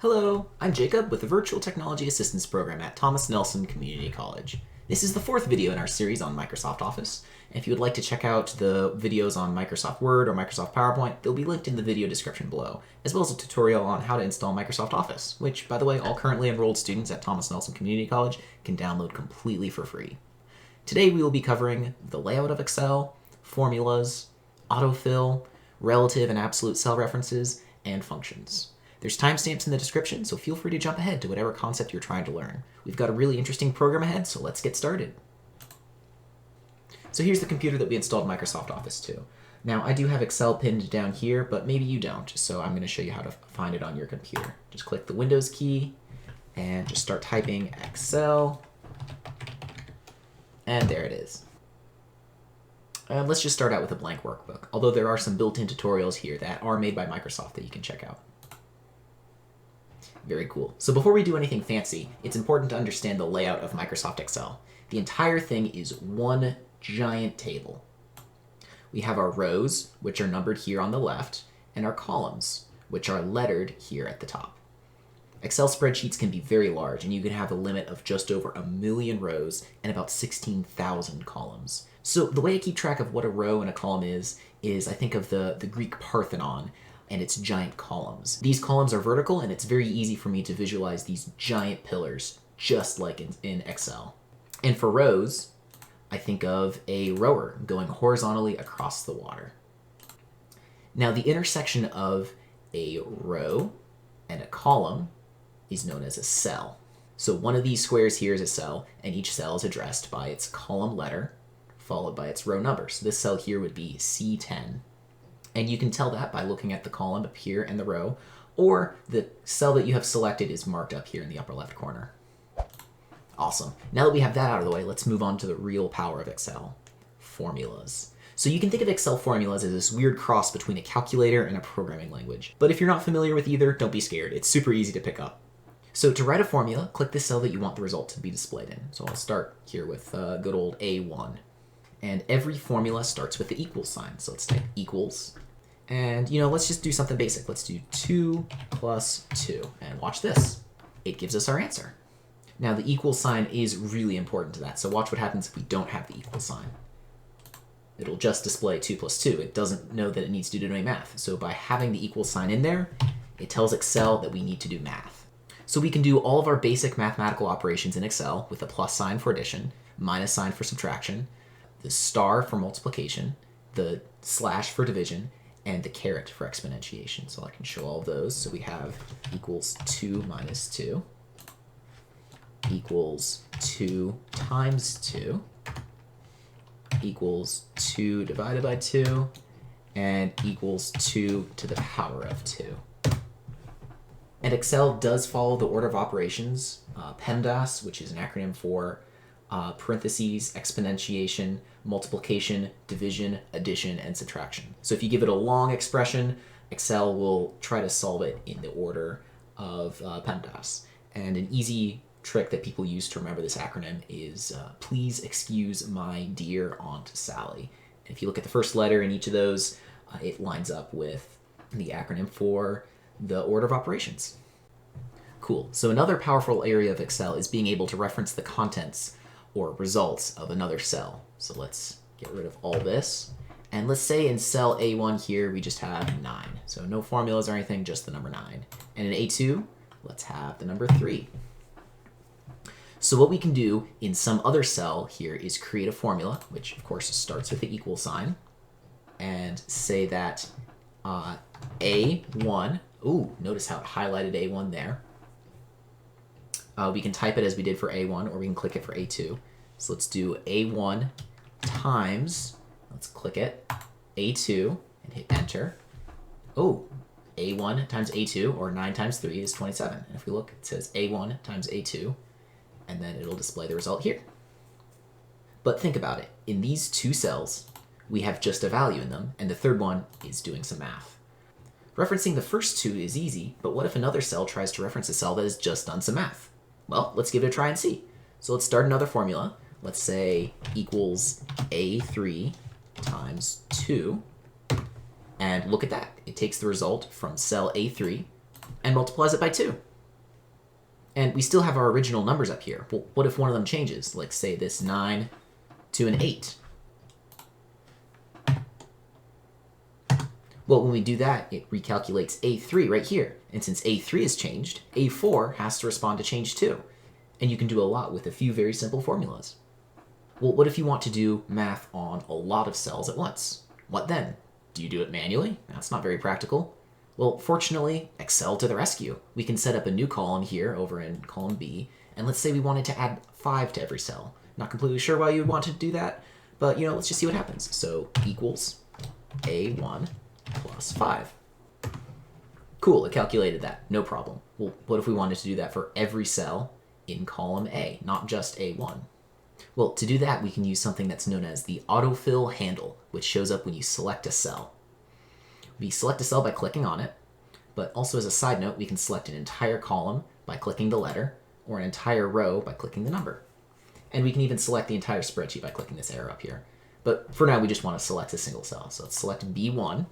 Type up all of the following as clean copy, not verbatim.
Hello, I'm Jacob with the Virtual Technology Assistance Program at Thomas Nelson Community College. This is the fourth video in our series on Microsoft Office. If you would like to check out the videos on Microsoft Word or Microsoft PowerPoint, they'll be linked in the video description below, as well as a tutorial on how to install Microsoft Office, which, by the way, all currently enrolled students at Thomas Nelson Community College can download completely for free. Today we will be covering the layout of Excel, formulas, autofill, relative and absolute cell references, and functions. There's timestamps in the description, so feel free to jump ahead to whatever concept you're trying to learn. We've got a really interesting program ahead, so let's get started. So here's the computer that we installed Microsoft Office to. Now, I do have Excel pinned down here, but maybe you don't, so I'm going to show you how to find it on your computer. Just click the Windows key and just start typing Excel, and there it is. Let's just start out with a blank workbook, although there are some built-in tutorials here that are made by Microsoft that you can check out. Very cool. So before we do anything fancy, it's important to understand the layout of Microsoft Excel. The entire thing is one giant table. We have our rows, which are numbered here on the left, and our columns, which are lettered here at the top. Excel spreadsheets can be very large, and you can have a limit of just over 1 million rows and about 16,000 columns. So the way I keep track of what a row and a column is I think of the Greek Parthenon and its giant columns. These columns are vertical, and it's very easy for me to visualize these giant pillars, just like in Excel. And for rows, I think of a rower going horizontally across the water. Now, the intersection of a row and a column is known as a cell. So one of these squares here is a cell, and each cell is addressed by its column letter, followed by its row number. So this cell here would be C10. And you can tell that by looking at the column up here and the row, or the cell that you have selected is marked up here in the upper left corner. Awesome. Now that we have that out of the way, let's move on to the real power of Excel, formulas. So you can think of Excel formulas as this weird cross between a calculator and a programming language. But if you're not familiar with either, don't be scared. It's super easy to pick up. So to write a formula, click the cell that you want the result to be displayed in. So I'll start here with good old A1. And every formula starts with the equals sign. So let's type equals. And, let's just do something basic. Let's do 2 plus 2. And watch this. It gives us our answer. Now, the equal sign is really important to that. So watch what happens if we don't have the equal sign. It'll just display 2 plus 2. It doesn't know that it needs to do any math. So by having the equal sign in there, it tells Excel that we need to do math. So we can do all of our basic mathematical operations in Excel with a plus sign for addition, minus sign for subtraction, the star for multiplication, the slash for division, and the caret for exponentiation. So I can show all of those. So we have equals 2 minus 2, equals 2 times 2, equals 2 divided by 2, and equals 2 to the power of 2. And Excel does follow the order of operations, PEMDAS, which is an acronym for parentheses, exponentiation, multiplication, division, addition, and subtraction. So if you give it a long expression, Excel will try to solve it in the order of PEMDAS. And an easy trick that people use to remember this acronym is please excuse my dear Aunt Sally. And if you look at the first letter in each of those, it lines up with the acronym for the order of operations. Cool. So another powerful area of Excel is being able to reference the contents or results of another cell. So let's get rid of all this. And let's say in cell A1 here, we just have 9. So no formulas or anything, just the number 9. And in A2, let's have the number 3. So what we can do in some other cell here is create a formula, which of course starts with the equal sign, and say that A1, notice how it highlighted A1 there. We can type it as we did for A1, or we can click it for A2. So let's do A1 times, let's click it, A2, and hit enter. A1 times A2, or 9 times 3 is 27. And if we look, it says A1 times A2, and then it'll display the result here. But think about it. In these two cells, we have just a value in them, and the third one is doing some math. Referencing the first two is easy, but what if another cell tries to reference a cell that has just done some math? Well, let's give it a try and see. So let's start another formula. Let's say equals A3 times 2. And look at that. It takes the result from cell A3 and multiplies it by 2. And we still have our original numbers up here. Well, what if one of them changes? Like, say, this 9 to an 8. Well, when we do that, it recalculates A3 right here. And since A3 is changed, A4 has to respond to change too. And you can do a lot with a few very simple formulas. Well, what if you want to do math on a lot of cells at once? What then? Do you do it manually? That's not very practical. Well, fortunately, Excel to the rescue. We can set up a new column here over in column B, and let's say we wanted to add 5 to every cell. Not completely sure why you would want to do that, but let's just see what happens. So equals A1 plus 5. Cool, it calculated that, no problem. Well, what if we wanted to do that for every cell in column A, not just A1? Well, to do that, we can use something that's known as the autofill handle, which shows up when you select a cell. We select a cell by clicking on it, but also as a side note, we can select an entire column by clicking the letter, or an entire row by clicking the number. And we can even select the entire spreadsheet by clicking this arrow up here. But for now, we just want to select a single cell. So let's select B1,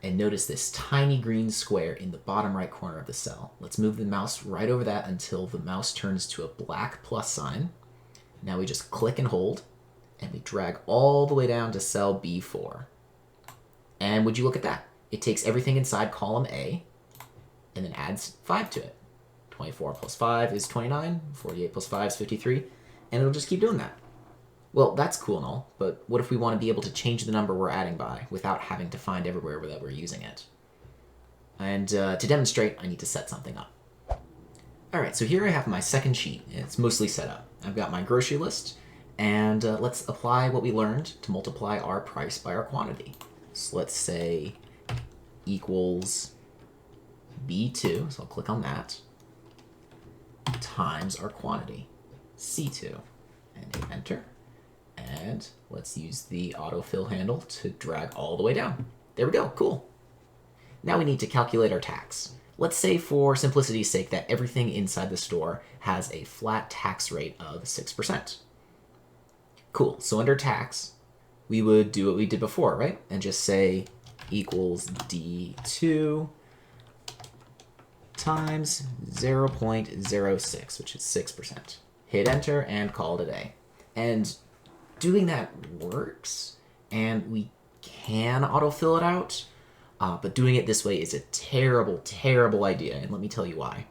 and notice this tiny green square in the bottom right corner of the cell. Let's move the mouse right over that until the mouse turns to a black plus sign. Now we just click and hold, and we drag all the way down to cell B4. And would you look at that? It takes everything inside column A and then adds 5 to it. 24 plus 5 is 29, 48 plus 5 is 53, and it'll just keep doing that. Well, that's cool and all, but what if we want to be able to change the number we're adding by without having to find everywhere that we're using it? And to demonstrate, I need to set something up. All right, so here I have my second sheet. It's mostly set up. I've got my grocery list, and let's apply what we learned to multiply our price by our quantity. So let's say equals B2, so I'll click on that, times our quantity, C2, and hit enter. And let's use the autofill handle to drag all the way down. There we go, cool. Now we need to calculate our tax. Let's say for simplicity's sake that everything inside the store has a flat tax rate of 6%. Cool, so under tax, we would do what we did before, right? And just say equals D2 times 0.06, which is 6%. Hit enter and call it a day. And doing that works, and we can autofill it out, but doing it this way is a terrible, terrible idea, and let me tell you why.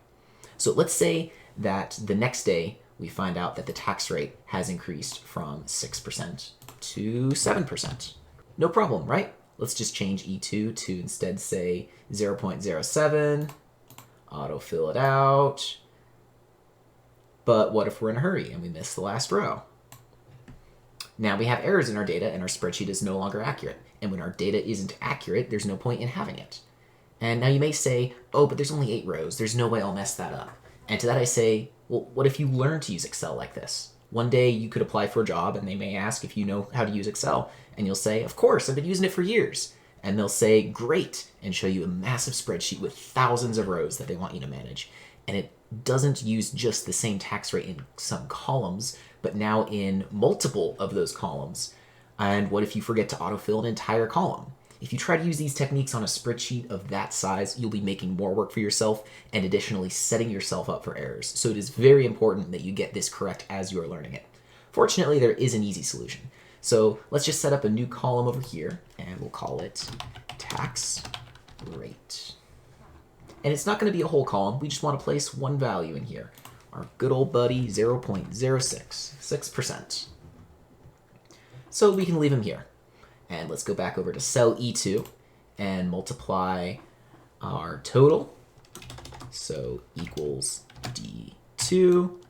So let's say that the next day we find out that the tax rate has increased from 6% to 7%. No problem, right? Let's just change E2 to instead say 0.07, autofill it out. But what if we're in a hurry and we miss the last row? Now we have errors in our data and our spreadsheet is no longer accurate. And when our data isn't accurate, there's no point in having it. And now you may say, oh, but there's only 8 rows. There's no way I'll mess that up. And to that I say, well, what if you learn to use Excel like this? One day you could apply for a job and they may ask if you know how to use Excel. And you'll say, of course, I've been using it for years. And they'll say, great, and show you a massive spreadsheet with thousands of rows that they want you to manage. And it doesn't use just the same tax rate in some columns, but now in multiple of those columns. And what if you forget to autofill an entire column? If you try to use these techniques on a spreadsheet of that size, you'll be making more work for yourself and additionally setting yourself up for errors. So it is very important that you get this correct as you are learning it. Fortunately, there is an easy solution. So let's just set up a new column over here, and we'll call it tax rate. And it's not going to be a whole column. We just want to place one value in here. Our good old buddy, 0.06, 6%. So we can leave him here. And let's go back over to cell E2 and multiply our total. So equals D2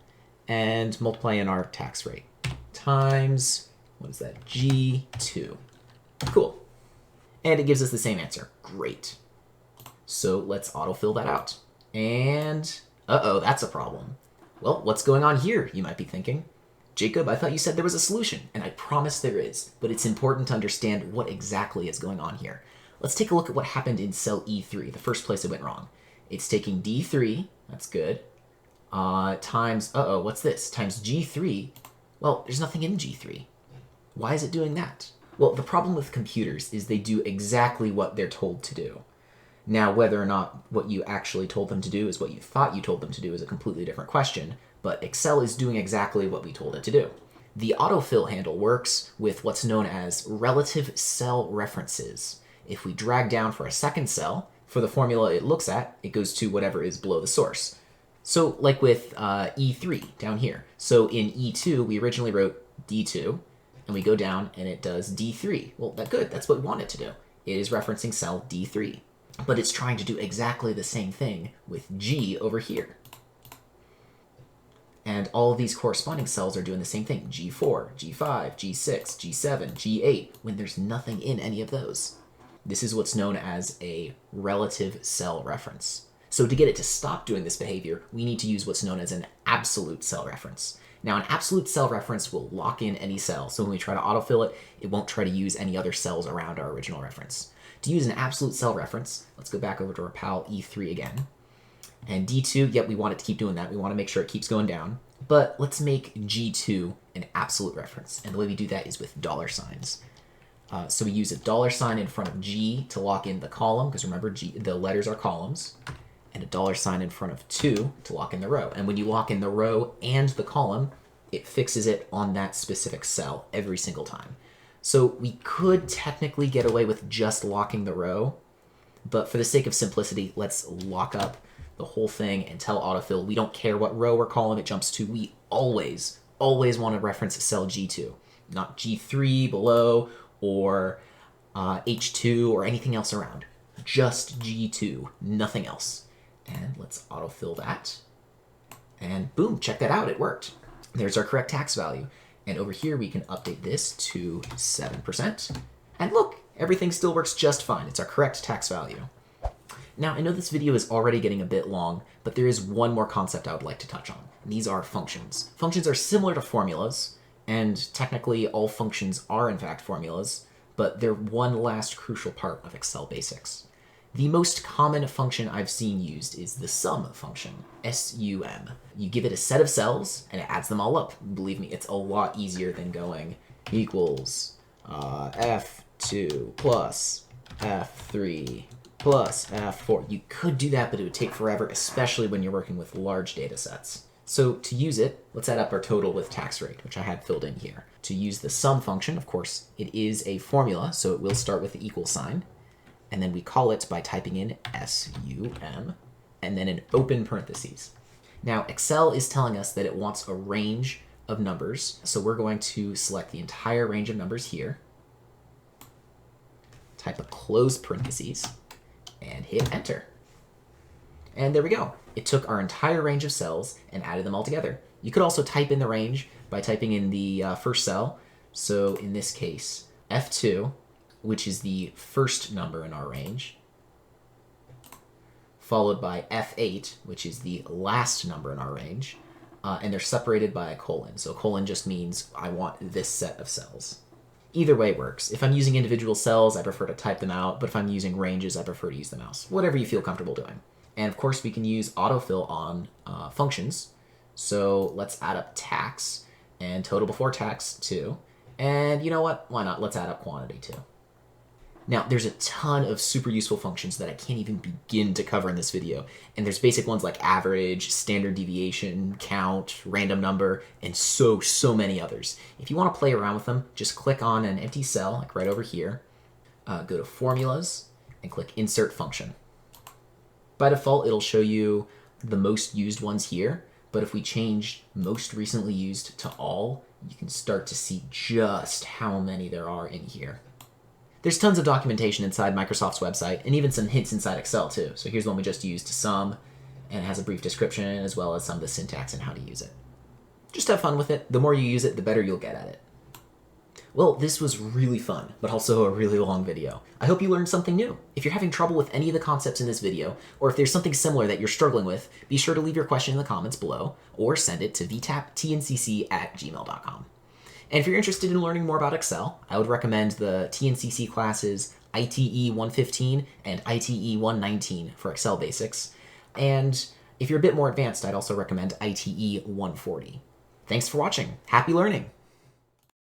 and multiply in our tax rate times, what is that, G2. Cool. And it gives us the same answer. Great. So let's autofill that out. And, uh-oh, that's a problem. Well, what's going on here, you might be thinking? Jacob, I thought you said there was a solution, and I promise there is, but it's important to understand what exactly is going on here. Let's take a look at what happened in cell E3, the first place it went wrong. It's taking D3, that's good, times, uh-oh, what's this? Times G3. Well, there's nothing in G3. Why is it doing that? Well, the problem with computers is they do exactly what they're told to do. Now, whether or not what you actually told them to do is what you thought you told them to do is a completely different question, but Excel is doing exactly what we told it to do. The autofill handle works with what's known as relative cell references. If we drag down for a second cell, for the formula it looks at, it goes to whatever is below the source. So like with E3 down here. So in E2, we originally wrote D2, and we go down and it does D3. Well, that's good. That's what we want it to do. It is referencing cell D3. But it's trying to do exactly the same thing with G over here. And all of these corresponding cells are doing the same thing. G4, G5, G6, G7, G8, when there's nothing in any of those. This is what's known as a relative cell reference. So to get it to stop doing this behavior, we need to use what's known as an absolute cell reference. Now, an absolute cell reference will lock in any cell. So when we try to autofill it, it won't try to use any other cells around our original reference. To use an absolute cell reference, let's go back over to our pal E3 again. And D2, yep, we want it to keep doing that. We want to make sure it keeps going down. But let's make G2 an absolute reference. And the way we do that is with dollar signs. So we use a dollar sign in front of G to lock in the column, because remember, the letters are columns, and a dollar sign in front of 2 to lock in the row. And when you lock in the row and the column, it fixes it on that specific cell every single time. So we could technically get away with just locking the row, but for the sake of simplicity, let's lock up the whole thing and tell autofill we don't care what row or column it jumps to. We always want to reference cell G2, not G3 below or H2 or anything else around. Just G2, nothing else. And let's autofill that. And boom, check that out, it worked. There's our correct tax value. And over here, we can update this to 7%. And look, everything still works just fine. It's our correct tax value. Now, I know this video is already getting a bit long, but there is one more concept I would like to touch on. And these are functions. Functions are similar to formulas, and technically all functions are in fact formulas, but they're one last crucial part of Excel basics. The most common function I've seen used is the sum function, SUM. You give it a set of cells, and it adds them all up. Believe me, it's a lot easier than going equals F2 plus F3 plus F4. You could do that, but it would take forever, especially when you're working with large data sets. So to use it, let's add up our total with tax rate, which I had filled in here. To use the sum function, of course, it is a formula, so it will start with the equal sign. And then we call it by typing in SUM, and then an open parentheses. Now, Excel is telling us that it wants a range of numbers, so we're going to select the entire range of numbers here, type a close parentheses, and hit enter. And there we go. It took our entire range of cells and added them all together. You could also type in the range by typing in the first cell. So in this case, F2, which is the first number in our range, followed by F8, which is the last number in our range, and they're separated by a colon. So colon just means I want this set of cells. Either way works. If I'm using individual cells, I prefer to type them out, but if I'm using ranges, I prefer to use the mouse. Whatever you feel comfortable doing. And of course, we can use autofill on functions. So let's add up tax and total before tax too. And you know what? Why not? Let's add up quantity too. Now, there's a ton of super useful functions that I can't even begin to cover in this video. And there's basic ones like average, standard deviation, count, random number, and so many others. If you want to play around with them, just click on an empty cell, like right over here, go to Formulas, and click Insert Function. By default, it'll show you the most used ones here, but if we change most recently used to all, you can start to see just how many there are in here. There's tons of documentation inside Microsoft's website, and even some hints inside Excel too. So here's one we just used to sum, and it has a brief description as well as some of the syntax and how to use it. Just have fun with it. The more you use it, the better you'll get at it. Well, this was really fun, but also a really long video. I hope you learned something new. If you're having trouble with any of the concepts in this video, or if there's something similar that you're struggling with, be sure to leave your question in the comments below, or send it to vtaptncc@gmail.com. And if you're interested in learning more about Excel, I would recommend the TNCC classes ITE 115 and ITE 119 for Excel basics. And if you're a bit more advanced, I'd also recommend ITE 140. Thanks for watching. Happy learning!